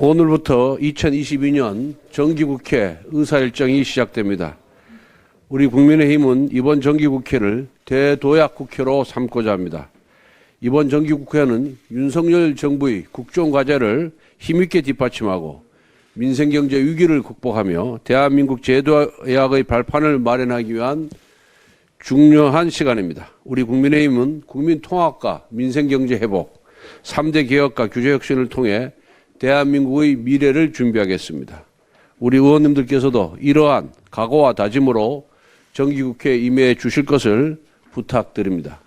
오늘부터 2022년 정기국회 의사일정이 시작됩니다. 우리 국민의힘은 이번 정기국회를 대도약국회로 삼고자 합니다. 이번 정기국회는 윤석열 정부의 국정과제를 힘있게 뒷받침하고 민생경제 위기를 극복하며 대한민국 제도약의 발판을 마련하기 위한 중요한 시간입니다. 우리 국민의힘은 국민통합과 민생경제 회복, 3대 개혁과 규제혁신을 통해 대한민국의 미래를 준비하겠습니다. 우리 의원님들께서도 이러한 각오와 다짐으로 정기국회에 임해 주실 것을 부탁드립니다.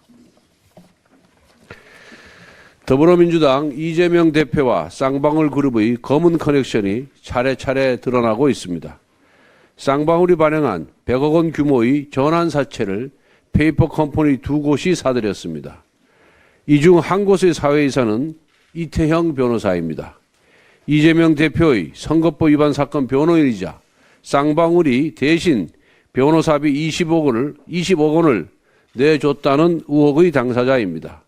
더불어민주당 이재명 대표와 쌍방울 그룹의 검은 커넥션이 차례차례 드러나고 있습니다. 쌍방울이 발행한 100억 원 규모의 전환사채를 페이퍼 컴퍼니 2곳이 사들였습니다. 이 중 한 곳의 사회이사는 이태형 변호사입니다. 이재명 대표의 선거법 위반 사건 변호인이자 쌍방울이 대신 변호사비 20억 원을 내줬다는 의혹의 당사자입니다.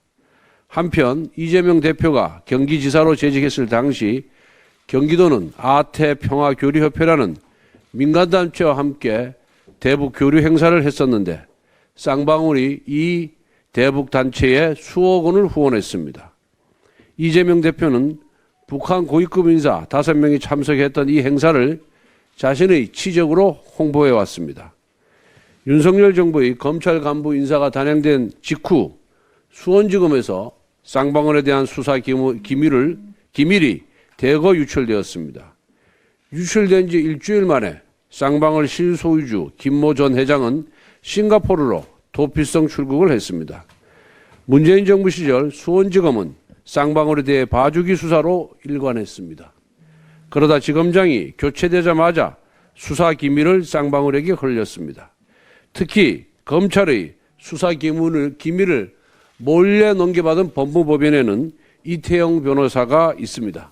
한편 이재명 대표가 경기지사로 재직했을 당시 경기도는 아태평화교류협회라는 민간단체와 함께 대북교류 행사를 했었는데 쌍방울이 이 대북단체에 수억 원을 후원했습니다. 이재명 대표는 북한 고위급 인사 5명이 참석했던 이 행사를 자신의 치적으로 홍보해왔습니다. 윤석열 정부의 검찰 간부 인사가 단행된 직후 수원지검에서 쌍방울에 대한 수사 기밀이 대거 유출되었습니다. 유출된 지 일주일 만에 쌍방울 실소유주 김모 전 회장은 싱가포르로 도피성 출국을 했습니다. 문재인 정부 시절 수원지검은 쌍방울에 대해 봐주기 수사로 일관했습니다. 그러다 지검장이 교체되자마자 수사 기밀을 쌍방울에게 걸렸습니다. 특히 검찰의 수사 기밀을 몰래 넘겨받은 법무법인에는 이태영 변호사가 있습니다.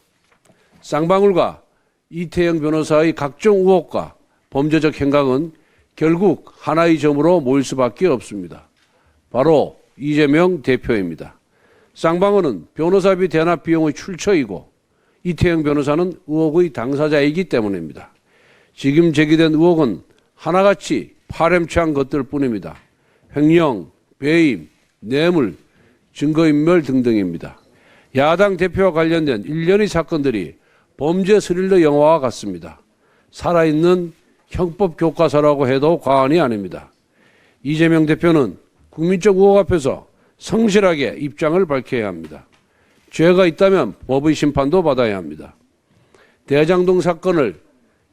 쌍방울과 이태영 변호사의 각종 의혹과 범죄적 행각은 결국 하나의 점으로 모일 수밖에 없습니다. 바로 이재명 대표입니다. 쌍방울은 변호사비 대납 비용의 출처이고 이태영 변호사는 의혹의 당사자이기 때문입니다. 지금 제기된 의혹은 하나같이 파렴치한 것들 뿐입니다. 횡령, 배임, 뇌물, 증거인멸 등등입니다. 야당 대표와 관련된 일련의 사건들이 범죄 스릴러 영화와 같습니다. 살아있는 형법 교과서라고 해도 과언이 아닙니다. 이재명 대표는 국민적 의혹 앞에서 성실하게 입장을 밝혀야 합니다. 죄가 있다면 법의 심판도 받아야 합니다. 대장동 사건을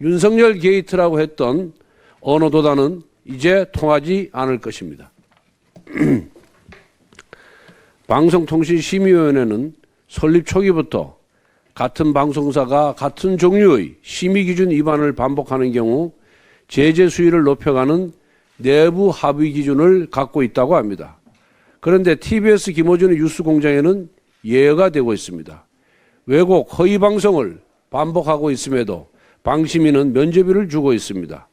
윤석열 게이트라고 했던 언어도단은 이제 통하지 않을 것입니다. 방송통신심의위원회는 설립 초기부터 같은 방송사가 같은 종류의 심의기준 위반을 반복하는 경우 제재 수위를 높여가는 내부 합의 기준을 갖고 있다고 합니다. 그런데 TBS 김어준의 뉴스공장에는 예외가 되고 있습니다. 왜곡, 허위 방송을 반복하고 있음에도 방심위는 면죄비를 주고 있습니다.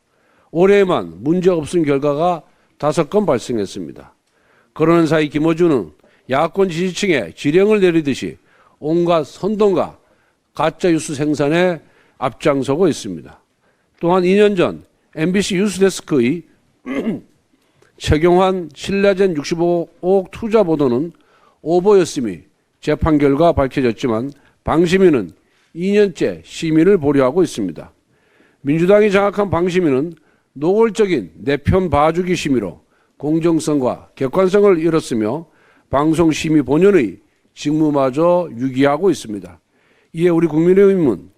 올해에만 문제없은 결과가 5건 발생했습니다. 그러는 사이 김어준은 야권 지지층에 지령을 내리듯이 온갖 선동과 가짜뉴스 생산에 앞장서고 있습니다. 또한 2년 전 MBC 뉴스데스크의 최경환 신라젠 65억 투자 보도는 오보였음이 재판 결과 밝혀졌지만 방심위는 2년째 심의를 보류하고 있습니다. 민주당이 장악한 방심위는 노골적인 내 편 봐주기 심의로 공정성과 객관성을 잃었으며 방송심의 본연의 직무마저 유기하고 있습니다. 이에 우리 국민의힘은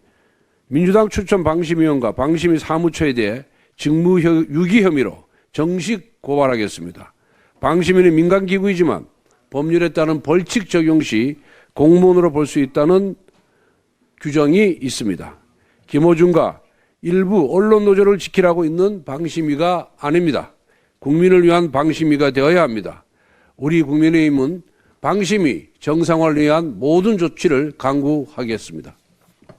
민주당 추천 방심위원과 방심위 사무처에 대해 직무 유기 혐의로 정식 고발하겠습니다. 방심위는 민간기구이지만 법률에 따른 벌칙 적용 시 공무원으로 볼 수 있다는 규정이 있습니다. 김어준과 일부 언론 노조를 지키라고 있는 방심위가 아닙니다. 국민을 위한 방심위가 되어야 합니다. 우리 국민의힘은 방심위 정상화를 위한 모든 조치를 강구하겠습니다.